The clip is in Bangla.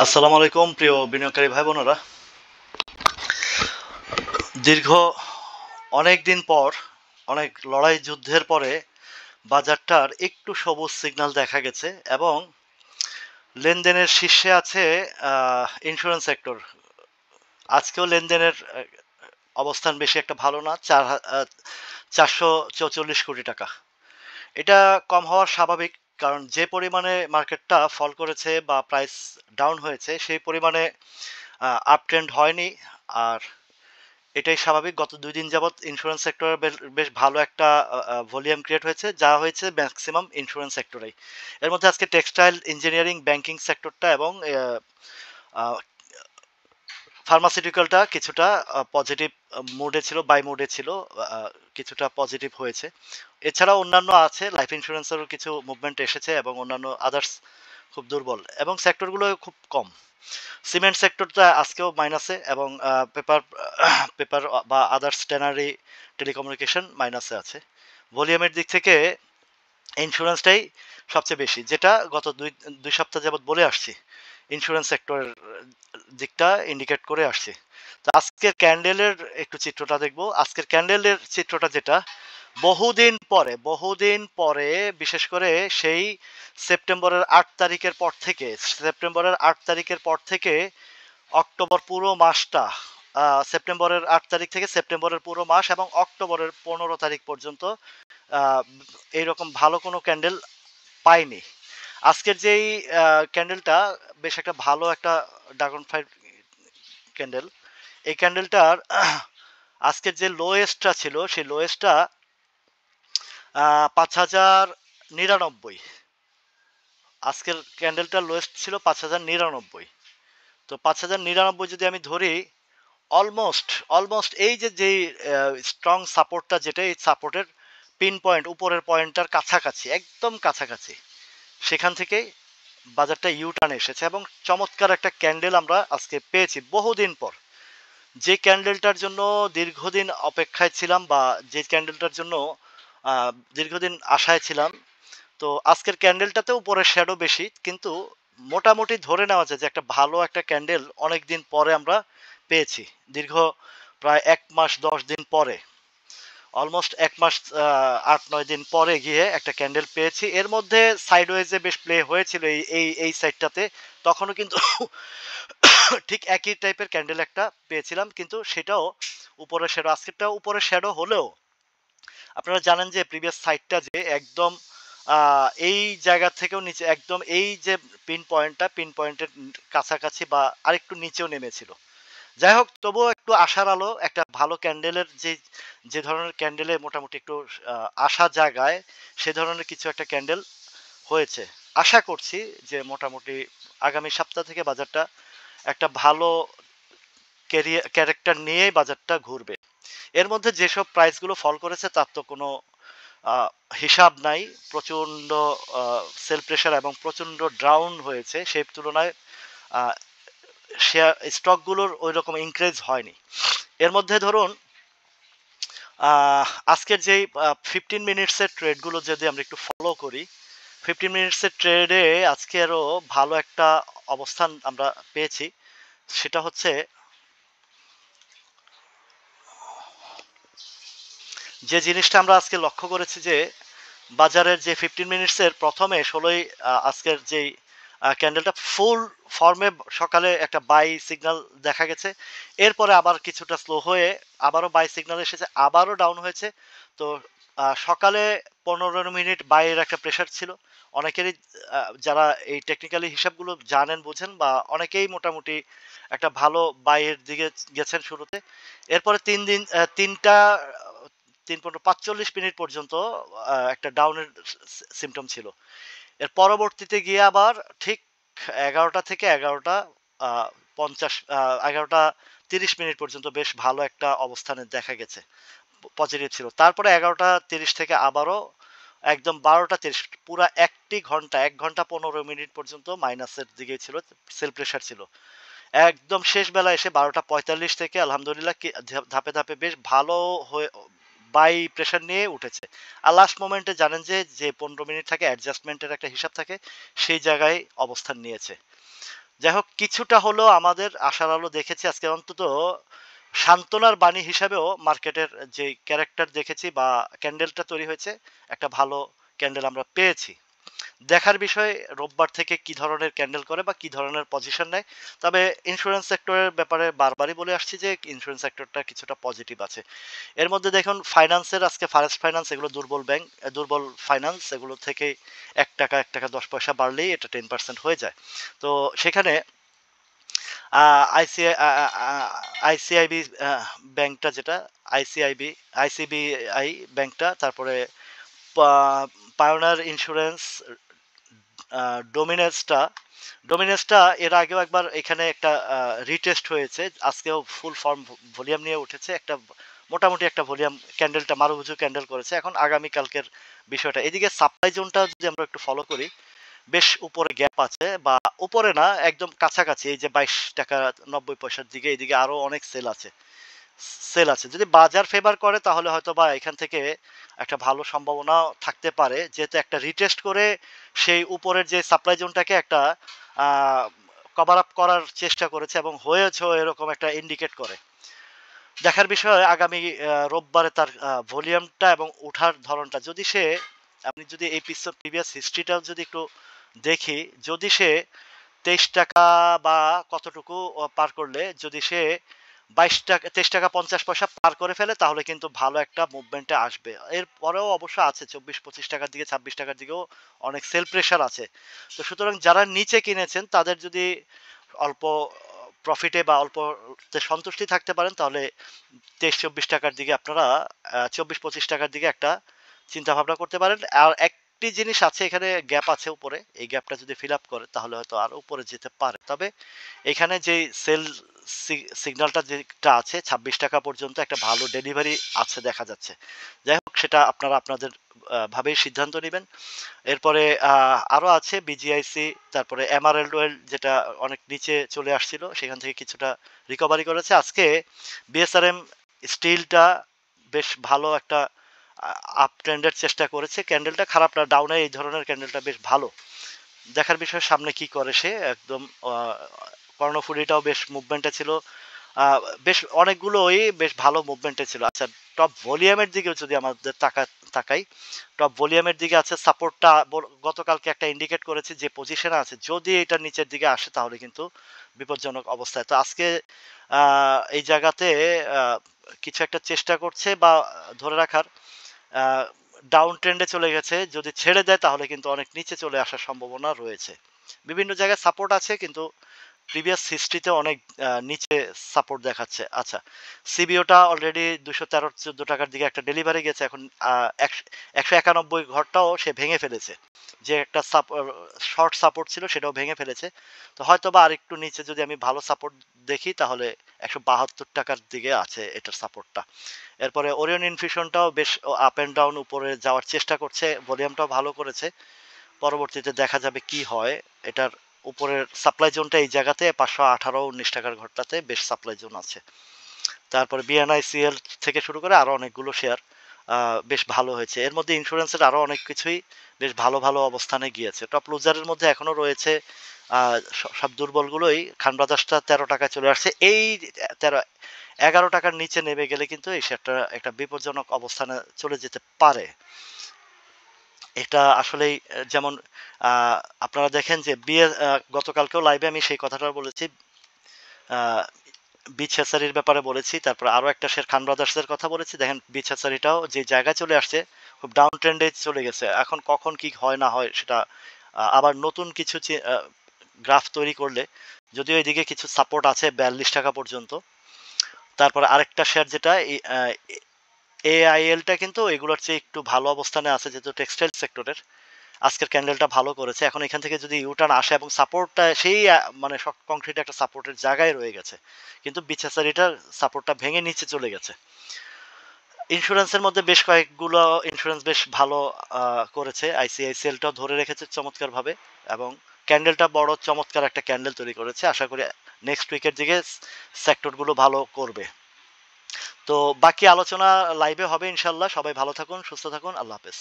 আসসালামু আলাইকুম প্রিয় বিনিয়োগকারী ভাই বোনেরা। দীর্ঘ অনেক দিন পর, অনেক লড়াই যুদ্ধের পরে বাজারটার একটু সবুজ সিগন্যাল দেখা গেছে এবং লেনদেনের শীর্ষে আছে ইন্স্যুরেন্স সেক্টর। আজকেও লেনদেনের অবস্থান বেশি একটা ভালো না, 444 কোটি টাকা। এটা কম হওয়ার স্বাভাবিক, কারণ যে পরিমাণে মার্কেটটা ফল করেছে বা প্রাইস ডাউন হয়েছে সেই পরিমাণে আপ ট্রেন্ড হয়নি। আর এটাই স্বাভাবিক। গত ২ দিন যাবৎ ইন্স্যুরেন্স সেক্টরে বেশ ভালো একটা ভলিউম ক্রিয়েট হয়েছে, যা হয়েছে ম্যাক্সিমাম ইন্স্যুরেন্স সেক্টরেই। এর মধ্যে আজকে টেক্সটাইল, ইঞ্জিনিয়ারিং, ব্যাংকিং সেক্টরটা এবং আ ফার্মাসিউটিক্যালটা কিছুটা পজিটিভ মুডে ছিল, বাই মুডে ছিল। আ কিছুটা পজিটিভ হয়েছে। এছাড়াও অন্যান্য আছে, লাইফ ইন্স্যুরেন্সেরও কিছু মুভমেন্ট এসেছে এবং অন্যান্য আদার্স খুব দুর্বল এবং সেক্টরগুলো খুব কম। সিমেন্ট সেক্টরটা আজকেও মাইনাসে এবং পেপার পেপার বা আদার্স ট্যানারি, টেলিকমিউনিকেশন মাইনাসে আছে। ভলিউমের দিক থেকে ইন্স্যুরেন্সটাই সবচেয়ে বেশি, যেটা গত দুই সপ্তাহ যাবৎ বলে আসছি। ইন্স্যুরেন্স সেক্টরের দিকটা ইন্ডিকেট করে আসছি। তো আজকের ক্যান্ডেলের একটু চিত্রটা দেখব। আজকের ক্যান্ডেলের চিত্রটা যেটা, বহুদিন পরে বিশেষ করে সেই সেপ্টেম্বরের ৮ তারিখের পর থেকে অক্টোবর পুরো মাসটা, সেপ্টেম্বরের ৮ তারিখ থেকে সেপ্টেম্বরের পুরো মাস এবং অক্টোবরের ১৫ তারিখ পর্যন্ত আহ, এইরকম ভালো কোনো ক্যান্ডেল পাইনি। আজকের যেই ক্যান্ডেলটা বেশ একটা ভালো একটা ড্রাগন ফ্লাই ক্যান্ডেল। এই ক্যান্ডেলটার আজকের যে লোয়েস্টটা ছিল সেই লোয়েস্টটা ৫,০৯৯। আজকের ক্যান্ডেলটার লোয়েস্ট ছিল ৫,০৯৯। তো ৫,০৯৯ যদি আমি ধরি, অলমোস্ট অলমোস্ট এই যে যেই স্ট্রং সাপোর্টটা, যেটা এই সাপোর্টের পিন পয়েন্ট উপরের পয়েন্টটার কাছাকাছি, একদম কাছাকাছি, সেখান থেকেই বাজারটা ইউ টার্ন এসেছে এবং চমৎকার একটা ক্যান্ডেল আমরা আজকে পেয়েছি বহুদিন পর। যে ক্যান্ডেলটার জন্য দীর্ঘদিন অপেক্ষায় ছিলাম বা যে ক্যান্ডেলটার জন্য দীর্ঘদিন আশায় ছিলাম, তো আজকের ক্যান্ডেলটাতেও উপরের শ্যাডো বেশি, কিন্তু মোটামুটি ধরে নেওয়া যায় যে একটা ভালো একটা ক্যান্ডেল অনেক দিন পরে আমরা পেয়েছি। দীর্ঘ প্রায় ১ মাস ১০ দিন পরে, অলমোস্ট ১ মাস ৮-৯ দিন পরে গিয়ে একটা ক্যান্ডেল পেয়েছি। এর মধ্যে সাইডওয়েজে বেশ প্লে হয়েছিল এই এই এই সাইডটাতে, তখনও কিন্তু ঠিক একই টাইপের ক্যান্ডেল একটা পেয়েছিলাম, কিন্তু সেটাও উপরের শ্যাডো। আজকেরটাও উপরের শ্যাডো হলেও আপনারা জানেন যে প্রিভিয়াস সাইডটা যে একদম এই জায়গা থেকেও নিচে, একদম এই যে পিন পয়েন্টের কাছাকাছি বা আরেকটু নিচেও নেমেছিল। যাই হোক, তবুও একটু আশার আলো, একটা ভালো ক্যান্ডেলের যে যে ধরনের ক্যান্ডেলে মোটামুটি একটু আশা জাগায়, সে ধরনের কিছু একটা ক্যান্ডেল হয়েছে। আশা করছি যে মোটামুটি আগামী সপ্তাহ থেকে বাজারটা একটা ভালো ক্যারেক্টার নিয়েই বাজারটা ঘুরবে। এর মধ্যে যেসব প্রাইসগুলো ফল করেছে তার তো কোনো হিসাব নাই। প্রচণ্ড সেল প্রেশার এবং প্রচণ্ড ডাউন হয়েছে, সেই তুলনায় শেয়ার স্টকগুলোর ওই রকম ইনক্রিজ হয়নি। এর মধ্যে ধরুন আজকের যেই 15 মিনিটসের ট্রেডগুলো যদি আমরা একটু ফলো করি, 15 মিনিটসের ট্রেডে আজকে আরও ভালো একটা অবস্থান আমরা পেয়েছি। সেটা হচ্ছে যে জিনিসটা আমরা আজকে লক্ষ্য করেছি যে বাজারের যে 15 মিনিটসের প্রথমে ১৬ই আজকের যেই ক্যান্ডেলটা ফুল ফর্মে সকালে একটা বাই সিগন্যাল দেখা গেছে। এরপরে আবার কিছুটা স্লো হয়ে আবারও বাই সিগন্যাল এসেছে, আবারও ডাউন হয়েছে। তো সকালে ১৫ মিনিট বাইয়ের একটা প্রেশার ছিল অনেকেরই। যারা এই টেকনিক্যালি হিসাবগুলো জানেন, বোঝেন, বা অনেকেই মোটামুটি একটা ভালো বাইয়ের দিকে গেছেন শুরুতে। এরপরে ৩ দিন ৩টা ৩-৪৫ মিনিট পর্যন্ত একটা ডাউনের সিমটম ছিল। এর পরবর্তীতে গিয়ে আবার ঠিক ১১টা থেকে ১১টা ৫০ ১১টা ৩০ মিনিট পর্যন্ত বেশ ভালো একটা অবস্থানে দেখা গেছে, পজিটিভ ছিল। তারপরে ১১টা ৩০ থেকে আবারও একদম ১২টা ৩০, পুরা ১ ঘন্টা ১ ঘন্টা ১৫ মিনিট পর্যন্ত মাইনাসের দিকে ছিল, সেল প্রেশার ছিল। একদম শেষ বেলা এসে ১২টা ৪৫ থেকে আলহামদুলিল্লাহ ধাপে ধাপে বেশ ভালো হয়ে বাই প্রেশার নিয়ে উঠেছে। আর লাস্ট মোমেন্টে জানেন যে ১৫ মিনিট থাকে অ্যাডজাস্টমেন্টের একটা হিসাব থাকে, সেই জায়গায় অবস্থান নিয়েছে। যাই হোক, কিছুটা হলেও আমাদের আশার আলো দেখেছি আজকে, অন্তত সান্ত্বনার বাণী হিসাবেও মার্কেটের যে ক্যারেক্টার দেখেছি বা ক্যান্ডেলটা তৈরি হয়েছে, একটা ভালো ক্যান্ডেল আমরা পেয়েছি। দেখার বিষয় রোববার থেকে কি ধরনের ক্যান্ডেল করে বা কি ধরনের পজিশন নেয়। তবে ইন্স্যুরেন্স সেক্টরের ব্যাপারে বারবারই বলে আসছি যে ইন্স্যুরেন্স সেক্টরটা কিছুটা পজিটিভ আছে। এর মধ্যে দেখুন ফাইন্যান্সের আজকে ফারেস্ট ফাইন্যান্স, এগুলো দুর্বল ব্যাংক, দুর্বল ফাইন্যান্স, এগুলো থেকে 1 টাকা বাড়লেই এটা 10% হয়ে যায়। তো সেখানে আইসিআই আইসিআইবি ব্যাংকটা যেটা, আইসিবিআই ব্যাংকটা, তারপরে পায়োনিয়ার ইন্স্যুরেন্স, ডোমিনেসটা ডোমিনেসটা এর আগেও একবার এখানে একটা রিটেস্ট হয়েছে, আজকেও ফুল ফর্ম ভলিউম নিয়ে উঠেছে, একটা মোটামুটি একটা ভলিউম ক্যান্ডেলটা মারুবুজু ক্যান্ডেল করেছে। এখন আগামী কালকের বিষয়টা, এদিকে সাপ্লাই জোনটা যদি আমরা একটু ফলো করি, বেশ উপরে গ্যাপ আছে, বা উপরে না, একদম কাছাকাছি, এই যে 22 টাকা 90 পয়সার দিকে, এদিকে আরো অনেক সেল আছে। যদি বাজার ফেভার করে তাহলে হয়তো বা এখান থেকে একটা ভালো সম্ভাবনা থাকতে পারে, যেহেতু একটা রিটেস্ট করে সেই উপরের যে সাপ্লাই জোনটাকে একটা কভার আপ করার চেষ্টা করেছে এবং হয়েছে, এরকম একটা ইন্ডিকেট করে। দেখার বিষয় আগামী রোববারে তার ভলিউমটা এবং ওঠার ধরনটা, যদি সে, আপনি যদি এই প্রিভিয়াস হিস্ট্রিটাও যদি একটু দেখি, যদি সে 23 টাকা বা কতটুকু পার করলে, যদি সে 22 টাকা 23 টাকা 50 পয়সা পার করে ফেলে, তাহলে কিন্তু ভালো একটা মুভমেন্টে আসবে। এর পরেও অবশ্য আছে 24-25 টাকার দিকে, 26 টাকার দিকেও অনেক সেল প্রেশার আছে। তো সুতরাং যারা নিচে কিনেছেন তাদের যদি অল্প প্রফিটে বা অল্পতে সন্তুষ্টি থাকতে পারেন, তাহলে 23-24 টাকার দিকে আপনারা 24-25 টাকার দিকে একটা চিন্তা ভাবনা করতে পারেন। আর একটি জিনিস আছে, এখানে গ্যাপ আছে উপরে, এই গ্যাপটা যদি ফিল আপ করে তাহলে হয়তো আরো উপরে যেতে পারে। তবে এখানে যে সেল সিগন্যালটা যেটা আছে 26 টাকা পর্যন্ত একটা ভালো ডেলিভারি আছে দেখা যাচ্ছে। যাই হোক, সেটা আপনারা আপনাদের ভাবেই সিদ্ধান্ত নেবেন। এরপরে আরো আছে বিজিআইসি, তারপরে এমারেল্ড ওয়েল, যেটা অনেক নিচে চলে আসছিল, সেখান থেকে কিছুটা রিকভারি করেছে। আজকে বিএসআরএম স্টিলটা বেশ ভালো একটা আপ ট্রেন্ডের চেষ্টা করেছে, ক্যান্ডেলটা খারাপ না, ডাউনে এই ধরনের ক্যান্ডেলটা বেশ ভালো। দেখার বিষয় সামনে কি করে সে, একদম কর্ণফুলিটাও বেশ মুভমেন্টে ছিল, আহ, বেশ অনেকগুলোই বেশ ভালো মুভমেন্টে ছিল। আচ্ছা, টপ ভলিউমের দিকেও যদি আমাদের তাকাই, টপ ভলিউমের দিকে আছে সাপোর্টটা, গতকালকে একটা ইন্ডিকেট করেছে যে পজিশনে আছে, যদি এটা নিচের দিকে আসে তাহলে কিন্তু বিপজ্জনক অবস্থায়। তো আজকে এই জায়গাতে আহ, কিছু একটা চেষ্টা করছে বা ধরে রাখার, ডাউন ট্রেন্ডে চলে গেছে, যদি ছেড়ে দেয় তাহলে কিন্তু অনেক নিচে চলে আসার সম্ভাবনা রয়েছে। বিভিন্ন জায়গায় সাপোর্ট আছে, কিন্তু প্রিভিয়াস হিস্ট্রিতে অনেক নিচে সাপোর্ট দেখাচ্ছে। আচ্ছা, সিবিওটা অলরেডি 213-14 টাকার দিকে একটা ডেলিভারি গেছে, এখন 191 ঘরটাও সে ভেঙে ফেলেছে, যে একটা শর্ট সাপোর্ট ছিল সেটাও ভেঙে ফেলেছে। তো হয়তো বা আরেকটু নিচে যদি আমি ভালো সাপোর্ট দেখি, তাহলে 172 টাকার দিকে আছে এটার সাপোর্টটা। এরপরে ওরিয়ন ইনফিউশনটাও বেশ আপ অ্যান্ড ডাউন উপরে যাওয়ার চেষ্টা করছে, ভলিউমটাও ভালো করেছে। পরবর্তীতে দেখা যাবে কি হয়। এটার উপরের সাপ্লাই জোনটা এই জায়গাতে 518-19 টাকার ঘরটাতে বেশ সাপ্লাই জোন আছে। তারপরে বিএনআইসিএল থেকে শুরু করে আরো অনেকগুলো শেয়ার বেশ ভালো হয়েছে। এর মধ্যে ইন্স্যুরেন্সের আরো অনেক কিছুই বেশ ভালো ভালো অবস্থানে গিয়েছে। টপ লুজারের মধ্যে এখনো রয়েছে সব দুর্বলগুলোই। খান ব্রাদার্সটা 13 টাকায় চলে আসছে, এই 11 টাকার নিচে নেমে গেলে কিন্তু এই শেয়ারটা একটা বিপজ্জনক অবস্থানে চলে যেতে পারে। এটা আসলেই যেমন আহ, আপনারা দেখেন যে বিয়ে, গতকালকেও লাইভে আমি সেই কথাটা বলেছি, আহ, বিচ হ্যাচারির ব্যাপারে বলেছি, তারপর আরো একটা শেয়ার খান ব্রাদার্সের কথা বলেছি। দেখেন বিচ হ্যাচারিটাও যে জায়গায় চলে আসছে, খুব ডাউন ট্রেন্ডে চলে গেছে। এখন কখন কি হয় না হয় সেটা, আবার নতুন কিছু গ্রাফ তৈরি করলে, যদিও এদিকে কিছু সাপোর্ট আছে 42 টাকা পর্যন্ত। তারপর আরেকটা শেয়ার যেটা এআইএলটা, কিন্তু এগুলোর চেয়ে একটু ভালো অবস্থানে আছে, যেহেতু টেক্সটাইল সেক্টরের। আজকের ক্যান্ডেলটা ভালো করেছে, এখন এখান থেকে যদি ইউটার্ন আসে এবং সাপোর্টটা সেই মানে কংক্রিট একটা সাপোর্টের জায়গায় রয়ে গেছে, কিন্তু বিছাচারিটার সাপোর্টটা ভেঙে নিচে চলে গেছে। ইন্স্যুরেন্সের মধ্যে বেশ কয়েকগুলো ইন্স্যুরেন্স বেশ ভালো করেছে, আইসিআইসিএলটাও ধরে রেখেছে চমৎকার ভাবে, এবং ক্যান্ডেলটা বড় চমৎকার একটা ক্যান্ডেল তৈরি করেছে। আশা করি নেক্সট উইকের দিকে সেক্টরগুলো ভালো করবে। তো বাকি আলোচনা লাইভে হবে ইনশাল্লাহ। সবাই ভালো থাকুন, সুস্থ থাকুন, আল্লাহ হাফেজ।